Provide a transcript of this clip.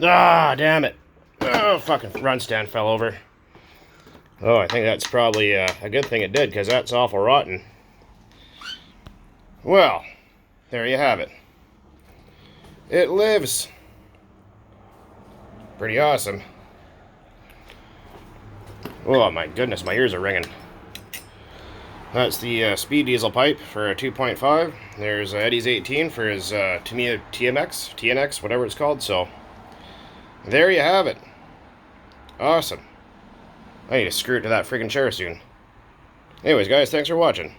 Ah, damn it. Oh, fucking run stand fell over. Oh, I think that's probably a good thing it did, because that's awful rotten. Well, there you have it. It lives. Pretty awesome. Oh my goodness, my ears are ringing. That's the Speed Diesel pipe for a 2.5. There's Eddie's 18 for his Tamiya TNX, whatever it's called. So, there you have it. Awesome. I need to screw it to that freaking chair soon. Anyways, guys, thanks for watching.